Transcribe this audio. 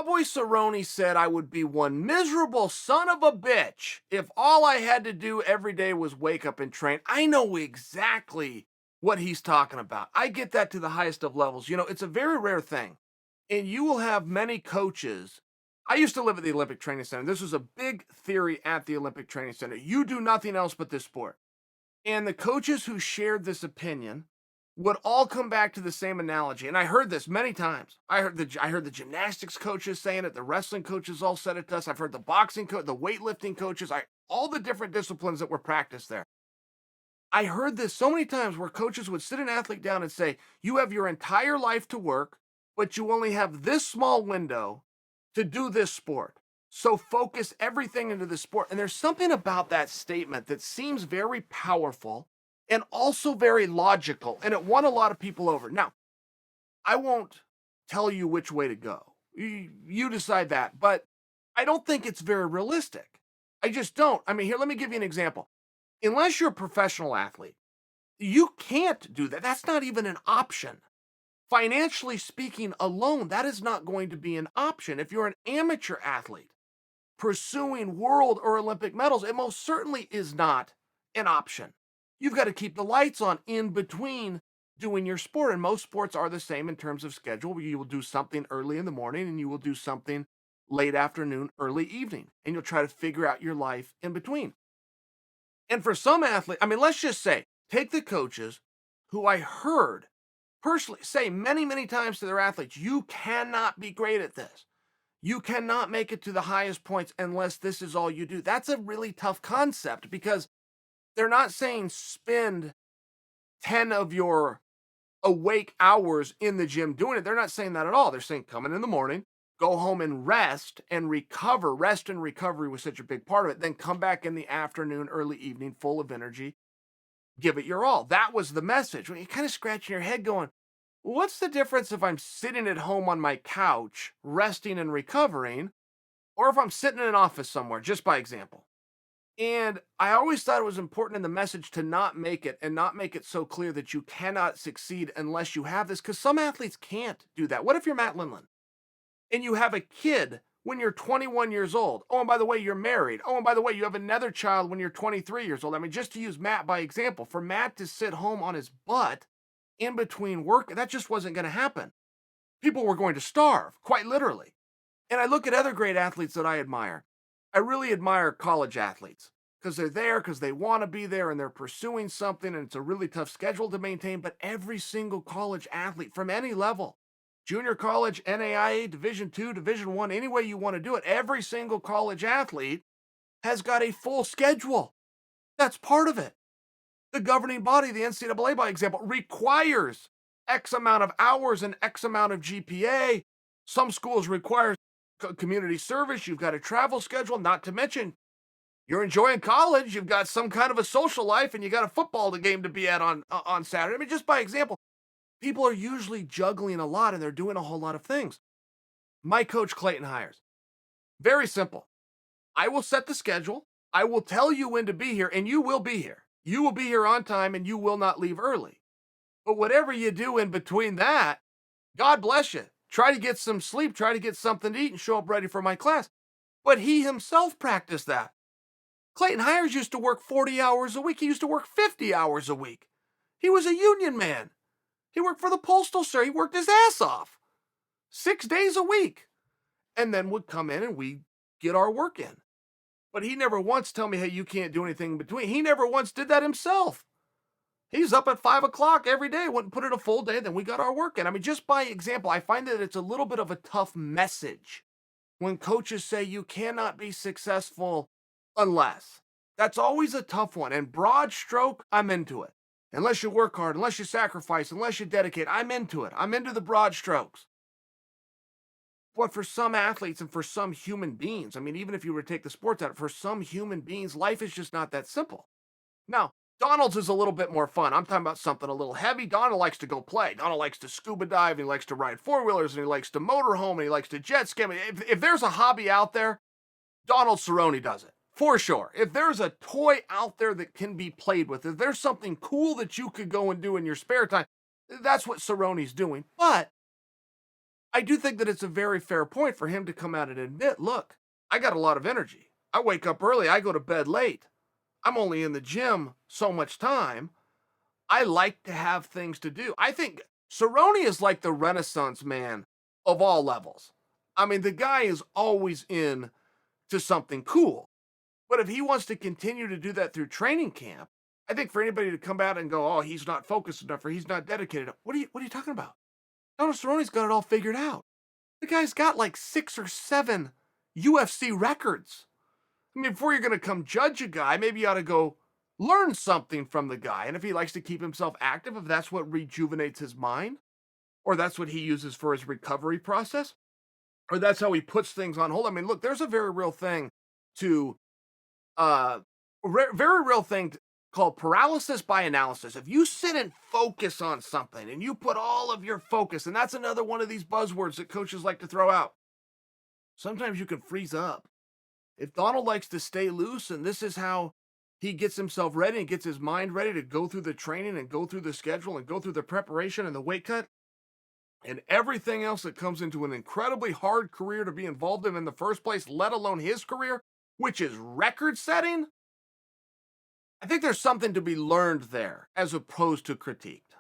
Cowboy Cerrone said I would be one miserable son of a bitch if all I had to do every day was wake up and train. I know exactly what he's talking about. I get that to the highest of levels. It's a very rare thing. And you will have many coaches. I used to live at the Olympic Training Center. This was a big theory at the Olympic Training Center. You do nothing else but this sport. And the coaches who shared this opinion would all come back to the same analogy. And I heard this many times. I heard the gymnastics coaches saying it, the wrestling coaches all said it to us. I've heard the boxing coach, the weightlifting coaches, all the different disciplines that were practiced there. I heard this so many times where coaches would sit an athlete down and say, "You have your entire life to work, but you only have this small window to do this sport. So focus everything into the sport." And there's something about that statement that seems very powerful and also very logical. And it won a lot of people over. Now, I won't tell you which way to go. You decide that. But I don't think it's very realistic. I just don't. I mean, here, let me give you an example. Unless you're a professional athlete, you can't do that. That's not even an option. Financially speaking alone, that is not going to be an option. If you're an amateur athlete pursuing world or Olympic medals, it most certainly is not an option. You've got to keep the lights on in between doing your sport. And most sports are the same in terms of schedule. You will do something early in the morning and you will do something late afternoon, early evening, and you'll try to figure out your life in between. And for some athletes, I mean, let's just say, take the coaches who I heard personally say many, many times to their athletes, you cannot be great at this. You cannot make it to the highest points unless this is all you do. That's a really tough concept because they're not saying spend 10 of your awake hours in the gym doing it. They're not saying that at all. They're saying come in the morning, go home and rest and recover. Rest and recovery was such a big part of it. Then come back in the afternoon, early evening, full of energy, give it your all. That was the message. When you kind of scratching your head going, what's the difference if I'm sitting at home on my couch, resting and recovering, or if I'm sitting in an office somewhere, just by example? And I always thought it was important in the message to not make it and not make it so clear that you cannot succeed unless you have this, because some athletes can't do that. What if you're Matt Lindland and you have a kid when you're 21 years old? Oh, and by the way, you're married. Oh, and by the way, you have another child when you're 23 years old. I mean, just to use Matt by example, for Matt to sit home on his butt in between work, that just wasn't going to happen. People were going to starve, quite literally. And I look at other great athletes that I admire. I really admire college athletes because they're there because they want to be there and they're pursuing something and it's a really tough schedule to maintain. But every single college athlete from any level, junior college, NAIA, Division II, Division I, any way you want to do it, every single college athlete has got a full schedule. That's part of it. The governing body, the NCAA, by example, requires X amount of hours and X amount of GPA. Some schools require community service. You've got a travel schedule, not to mention you're enjoying college. You've got some kind of a social life and you got a football game to be at on Saturday. I mean, just by example, people are usually juggling a lot and they're doing a whole lot of things. My coach, Clayton Hires, very simple. I will set the schedule. I will tell you when to be here and you will be here. You will be here on time and you will not leave early. But whatever you do in between that, God bless you. Try to get some sleep, try to get something to eat and show up ready for my class. But he himself practiced that. Clayton Hires used to work 40 hours a week. He used to work 50 hours a week. He was a union man. He worked for the Postal Service. He worked his ass off 6 days a week and then would come in and we get our work in. But he never once told me, hey, you can't do anything in between. He never once did that himself. He's up at 5 o'clock every day, wouldn't put in a full day, then we got our work in. I mean, just by example, I find that it's a little bit of a tough message when coaches say you cannot be successful unless. That's always a tough one. And broad stroke, I'm into it. Unless you work hard, unless you sacrifice, unless you dedicate, I'm into it. I'm into the broad strokes. But for some athletes and for some human beings, I mean, even if you were to take the sports out, for some human beings, life is just not that simple. Now, Donald's is a little bit more fun. I'm talking about something a little heavy. Donald likes to go play. Donald likes to scuba dive, and he likes to ride four-wheelers, and he likes to motorhome, and he likes to jet ski. I mean, if there's a hobby out there, Donald Cerrone does it, for sure. If there's a toy out there that can be played with, if there's something cool that you could go and do in your spare time, that's what Cerrone's doing. But I do think that it's a very fair point for him to come out and admit, look, I got a lot of energy. I wake up early, I go to bed late. I'm only in the gym so much time. I like to have things to do. I think Cerrone is like the Renaissance man of all levels. I mean, the guy is always in to something cool. But if he wants to continue to do that through training camp, I think for anybody to come out and go, "Oh, he's not focused enough or he's not dedicated." What are you talking about? Donald Cerrone's got it all figured out. The guy's got like 6 or 7 UFC records. I mean, before you're going to come judge a guy, maybe you ought to go learn something from the guy. And if he likes to keep himself active, if that's what rejuvenates his mind, or that's what he uses for his recovery process, or that's how he puts things on hold. I mean, look, there's a very real thing to very real thing called paralysis by analysis. If you sit and focus on something and you put all of your focus, and that's another one of these buzzwords that coaches like to throw out, sometimes you can freeze up. If Donald likes to stay loose and this is how he gets himself ready and gets his mind ready to go through the training and go through the schedule and go through the preparation and the weight cut and everything else that comes into an incredibly hard career to be involved in the first place, let alone his career, which is record setting, I think there's something to be learned there as opposed to critiqued.